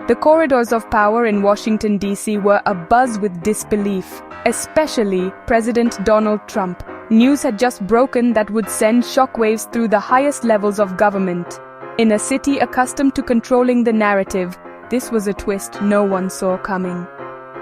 The corridors of power in Washington, D.C. were abuzz with disbelief, especially President Donald Trump. News had just broken that would send shockwaves through the highest levels of government. In a city accustomed to controlling the narrative, this was a twist no one saw coming.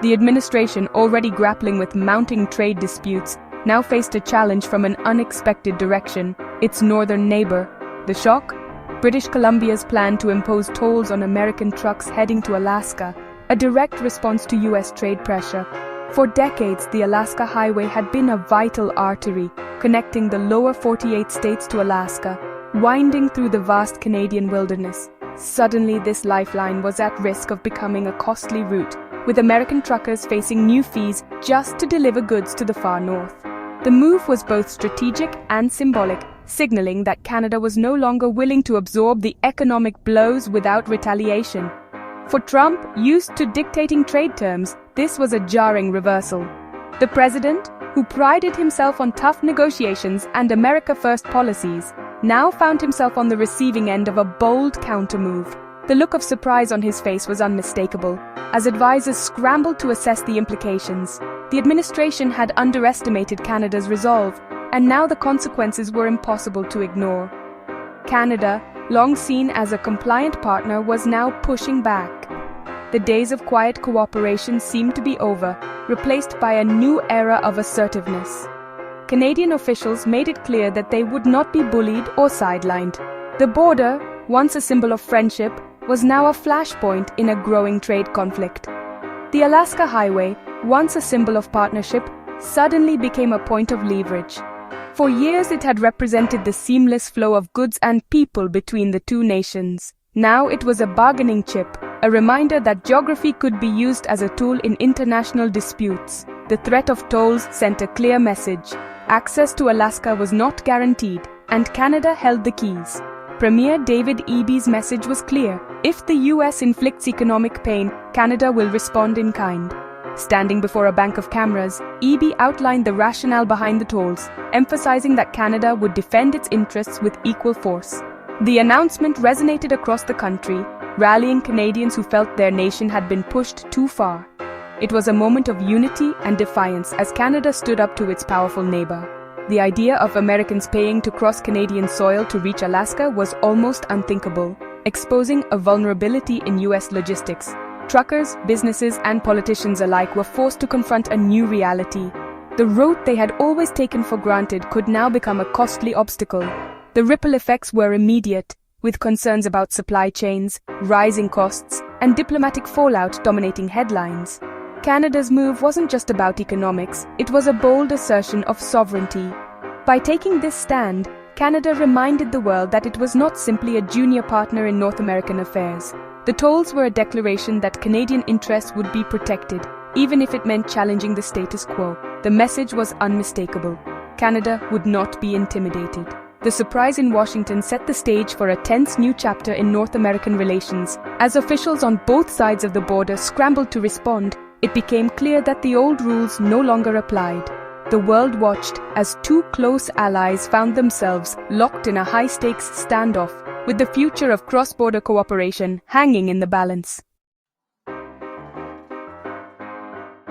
The administration, already grappling with mounting trade disputes, now faced a challenge from an unexpected direction: its northern neighbor. The shock? British Columbia's plan to impose tolls on American trucks heading to Alaska, a direct response to U.S. trade pressure. For decades, the Alaska Highway had been a vital artery, connecting the lower 48 states to Alaska, winding through the vast Canadian wilderness. Suddenly, this lifeline was at risk of becoming a costly route, with American truckers facing new fees just to deliver goods to the far north. The move was both strategic and symbolic, signaling that Canada was no longer willing to absorb the economic blows without retaliation. For Trump, used to dictating trade terms, this was a jarring reversal. The president, who prided himself on tough negotiations and America First policies, now found himself on the receiving end of a bold countermove. The look of surprise on his face was unmistakable, as advisors scrambled to assess the implications. The administration had underestimated Canada's resolve, and now the consequences were impossible to ignore. Canada, long seen as a compliant partner, was now pushing back. The days of quiet cooperation seemed to be over, replaced by a new era of assertiveness. Canadian officials made it clear that they would not be bullied or sidelined. The border, once a symbol of friendship, was now a flashpoint in a growing trade conflict. The Alaska Highway, once a symbol of partnership, suddenly became a point of leverage. For years it had represented the seamless flow of goods and people between the two nations. Now it was a bargaining chip, a reminder that geography could be used as a tool in international disputes. The threat of tolls sent a clear message. Access to Alaska was not guaranteed, and Canada held the keys. Premier David Eby's message was clear: if the U.S. inflicts economic pain, Canada will respond in kind. Standing before a bank of cameras, Eby outlined the rationale behind the tolls, emphasizing that Canada would defend its interests with equal force. The announcement resonated across the country, rallying Canadians who felt their nation had been pushed too far. It was a moment of unity and defiance as Canada stood up to its powerful neighbor. The idea of Americans paying to cross Canadian soil to reach Alaska was almost unthinkable, exposing a vulnerability in U.S. logistics. Truckers, businesses, and politicians alike were forced to confront a new reality. The route they had always taken for granted could now become a costly obstacle. The ripple effects were immediate, with concerns about supply chains, rising costs, and diplomatic fallout dominating headlines. Canada's move wasn't just about economics, it was a bold assertion of sovereignty. By taking this stand, Canada reminded the world that it was not simply a junior partner in North American affairs. The tolls were a declaration that Canadian interests would be protected, even if it meant challenging the status quo. The message was unmistakable. Canada would not be intimidated. The surprise in Washington set the stage for a tense new chapter in North American relations. As officials on both sides of the border scrambled to respond, it became clear that the old rules no longer applied. The world watched as two close allies found themselves locked in a high-stakes standoff, with the future of cross-border cooperation hanging in the balance.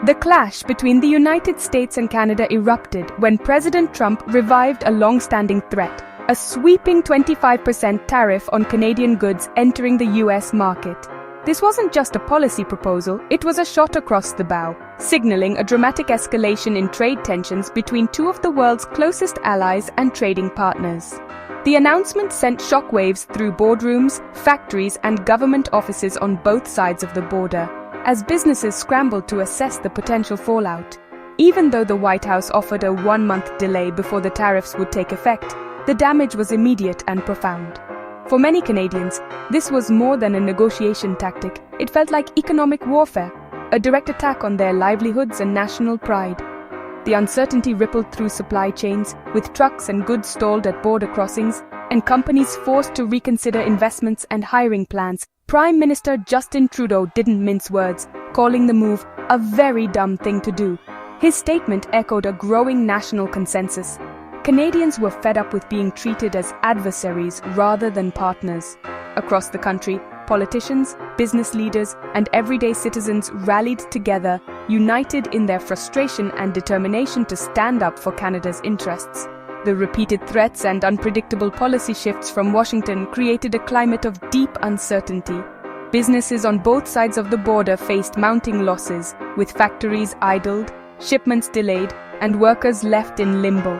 The clash between the United States and Canada erupted when President Trump revived a long-standing threat: a sweeping 25% tariff on Canadian goods entering the U.S. market. This wasn't just a policy proposal, it was a shot across the bow, signaling a dramatic escalation in trade tensions between two of the world's closest allies and trading partners. The announcement sent shockwaves through boardrooms, factories, and government offices on both sides of the border, as businesses scrambled to assess the potential fallout. Even though the White House offered a one-month delay before the tariffs would take effect, the damage was immediate and profound. For many Canadians, this was more than a negotiation tactic. It felt like economic warfare, a direct attack on their livelihoods and national pride. The uncertainty rippled through supply chains, with trucks and goods stalled at border crossings, and companies forced to reconsider investments and hiring plans. Prime Minister Justin Trudeau didn't mince words, calling the move a very dumb thing to do. His statement echoed a growing national consensus. Canadians were fed up with being treated as adversaries rather than partners. Across the country, Politicians, business leaders, and everyday citizens rallied together, united in their frustration and determination to stand up for Canada's interests. The repeated threats and unpredictable policy shifts from Washington created a climate of deep uncertainty. Businesses on both sides of the border faced mounting losses, with factories idled, shipments delayed, and workers left in limbo.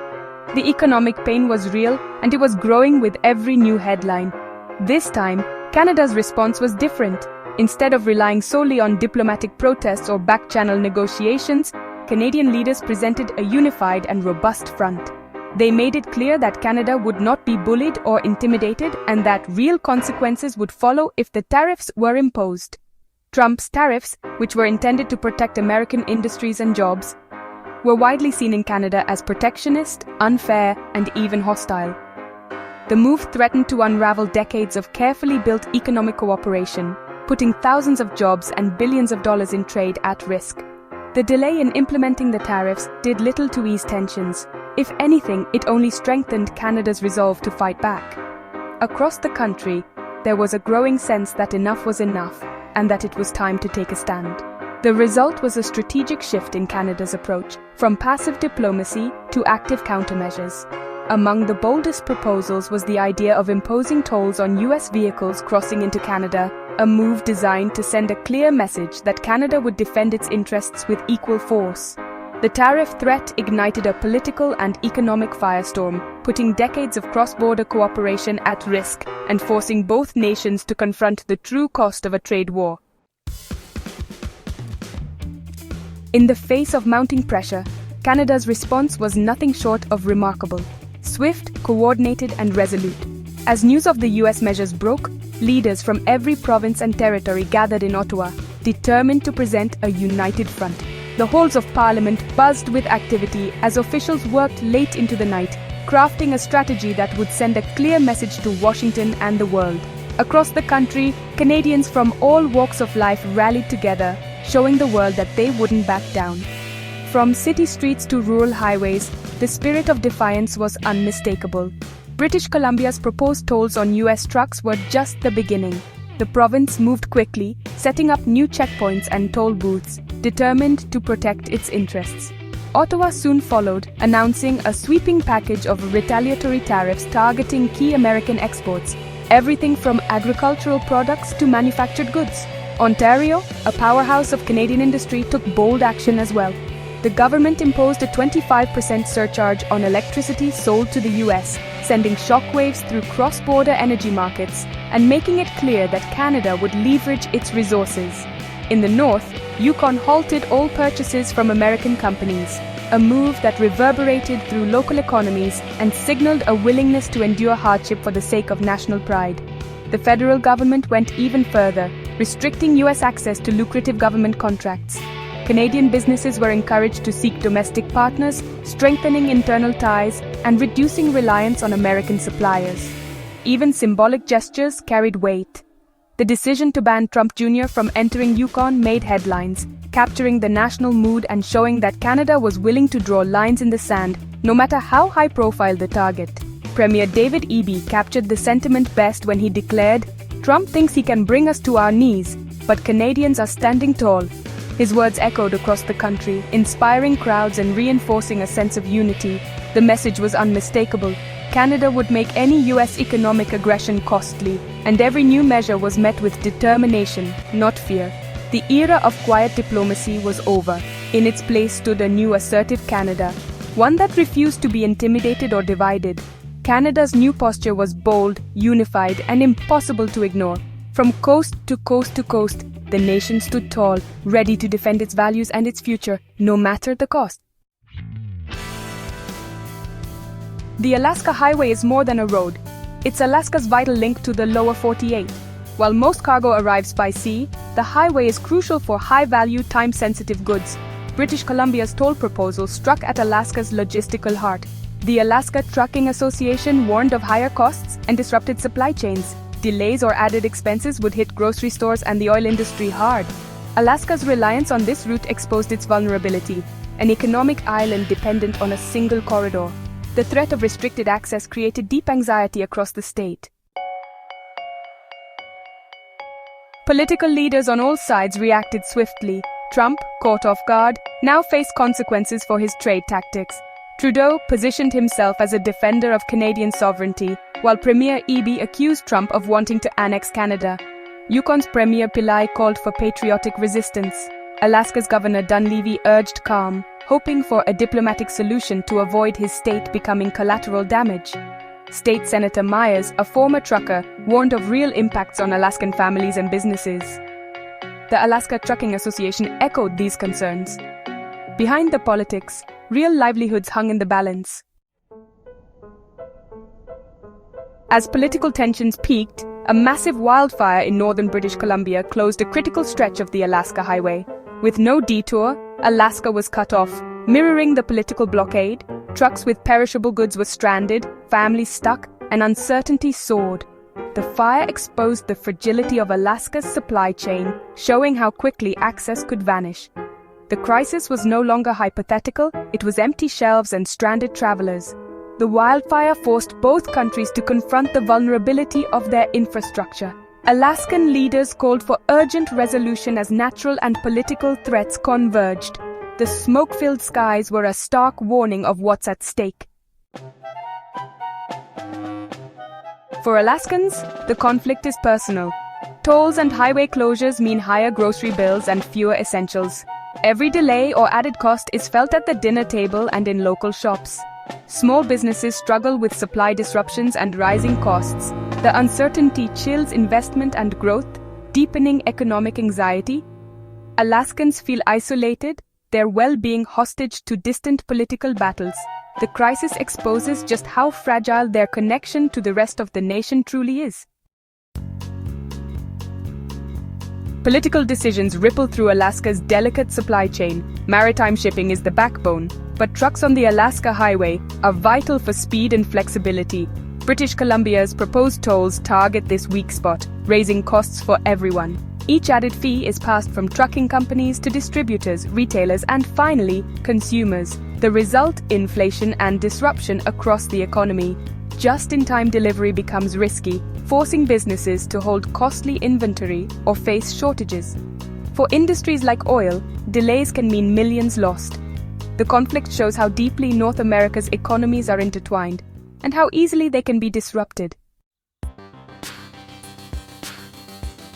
The economic pain was real, and it was growing with every new headline. This time, Canada's response was different. Instead of relying solely on diplomatic protests or back-channel negotiations, Canadian leaders presented a unified and robust front. They made it clear that Canada would not be bullied or intimidated and that real consequences would follow if the tariffs were imposed. Trump's tariffs, which were intended to protect American industries and jobs, were widely seen in Canada as protectionist, unfair, and even hostile. The move threatened to unravel decades of carefully built economic cooperation, putting thousands of jobs and billions of dollars in trade at risk. The delay in implementing the tariffs did little to ease tensions. If anything, it only strengthened Canada's resolve to fight back. Across the country, there was a growing sense that enough was enough, and that it was time to take a stand. The result was a strategic shift in Canada's approach, from passive diplomacy to active countermeasures. Among the boldest proposals was the idea of imposing tolls on U.S. vehicles crossing into Canada, a move designed to send a clear message that Canada would defend its interests with equal force. The tariff threat ignited a political and economic firestorm, putting decades of cross-border cooperation at risk and forcing both nations to confront the true cost of a trade war. In the face of mounting pressure, Canada's response was nothing short of remarkable. Swift, coordinated, and resolute. As news of the U.S. measures broke, leaders from every province and territory gathered in Ottawa, determined to present a united front. The halls of Parliament buzzed with activity as officials worked late into the night, crafting a strategy that would send a clear message to Washington and the world. Across the country, Canadians from all walks of life rallied together, showing the world that they wouldn't back down. From city streets to rural highways, the spirit of defiance was unmistakable. British Columbia's proposed tolls on U.S. trucks were just the beginning. The province moved quickly, setting up new checkpoints and toll booths, determined to protect its interests. Ottawa soon followed, announcing a sweeping package of retaliatory tariffs targeting key American exports, everything from agricultural products to manufactured goods. Ontario, a powerhouse of Canadian industry, took bold action as well. The government imposed a 25% surcharge on electricity sold to the U.S., sending shockwaves through cross-border energy markets and making it clear that Canada would leverage its resources. In the north, Yukon halted all purchases from American companies, a move that reverberated through local economies and signaled a willingness to endure hardship for the sake of national pride. The federal government went even further, restricting U.S. access to lucrative government contracts. Canadian businesses were encouraged to seek domestic partners, strengthening internal ties and reducing reliance on American suppliers. Even symbolic gestures carried weight. The decision to ban Trump Jr. from entering Yukon made headlines, capturing the national mood and showing that Canada was willing to draw lines in the sand, no matter how high-profile the target. Premier David Eby captured the sentiment best when he declared, "Trump thinks he can bring us to our knees, but Canadians are standing tall." His words echoed across the country, inspiring crowds and reinforcing a sense of unity. The message was unmistakable. Canada would make any U.S. economic aggression costly, and every new measure was met with determination, not fear. The era of quiet diplomacy was over. In its place stood a new assertive Canada, one that refused to be intimidated or divided. Canada's new posture was bold, unified, and impossible to ignore. From coast to coast to coast, the nation stood tall, ready to defend its values and its future, no matter the cost. The Alaska Highway is more than a road. It's Alaska's vital link to the lower 48. While most cargo arrives by sea, the highway is crucial for high-value, time-sensitive goods. British Columbia's toll proposal struck at Alaska's logistical heart. The Alaska Trucking Association warned of higher costs and disrupted supply chains. Delays or added expenses would hit grocery stores and the oil industry hard. Alaska's reliance on this route exposed its vulnerability, an economic island dependent on a single corridor. The threat of restricted access created deep anxiety across the state. Political leaders on all sides reacted swiftly. Trump, caught off guard, now faced consequences for his trade tactics. Trudeau positioned himself as a defender of Canadian sovereignty, while Premier Eby accused Trump of wanting to annex Canada. Yukon's Premier Pillai called for patriotic resistance. Alaska's Governor Dunleavy urged calm, hoping for a diplomatic solution to avoid his state becoming collateral damage. State Senator Myers, a former trucker, warned of real impacts on Alaskan families and businesses. The Alaska Trucking Association echoed these concerns. Behind the politics, real livelihoods hung in the balance. As political tensions peaked, a massive wildfire in northern British Columbia closed a critical stretch of the Alaska Highway. With no detour, Alaska was cut off, mirroring the political blockade. Trucks with perishable goods were stranded, families stuck, and uncertainty soared. The fire exposed the fragility of Alaska's supply chain, showing how quickly access could vanish. The crisis was no longer hypothetical, it was empty shelves and stranded travelers. The wildfire forced both countries to confront the vulnerability of their infrastructure. Alaskan leaders called for urgent resolution as natural and political threats converged. The smoke-filled skies were a stark warning of what's at stake. For Alaskans, the conflict is personal. Tolls and highway closures mean higher grocery bills and fewer essentials. Every delay or added cost is felt at the dinner table and in local shops. Small businesses struggle with supply disruptions and rising costs. The uncertainty chills investment and growth, deepening economic anxiety. Alaskans feel isolated, their well-being hostage to distant political battles. The crisis exposes just how fragile their connection to the rest of the nation truly is. Political decisions ripple through Alaska's delicate supply chain. Maritime shipping is the backbone, but trucks on the Alaska Highway are vital for speed and flexibility. British Columbia's proposed tolls target this weak spot, raising costs for everyone. Each added fee is passed from trucking companies to distributors, retailers, and finally, consumers. The result, inflation and disruption across the economy. Just-in-time delivery becomes risky, forcing businesses to hold costly inventory or face shortages. For industries like oil, delays can mean millions lost. The conflict shows how deeply North America's economies are intertwined, and how easily they can be disrupted.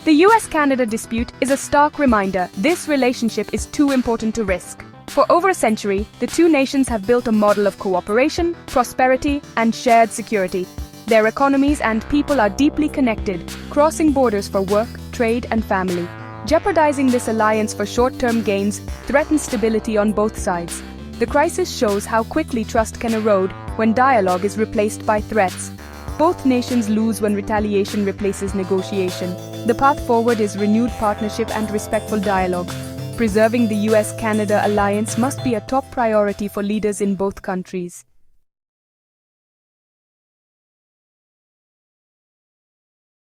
The US-Canada dispute is a stark reminder this relationship is too important to risk. For over a century, the two nations have built a model of cooperation, prosperity, and shared security. Their economies and people are deeply connected, crossing borders for work, trade, and family. Jeopardizing this alliance for short-term gains threatens stability on both sides. The crisis shows how quickly trust can erode when dialogue is replaced by threats. Both nations lose when retaliation replaces negotiation. The path forward is renewed partnership and respectful dialogue. Preserving the US-Canada alliance must be a top priority for leaders in both countries.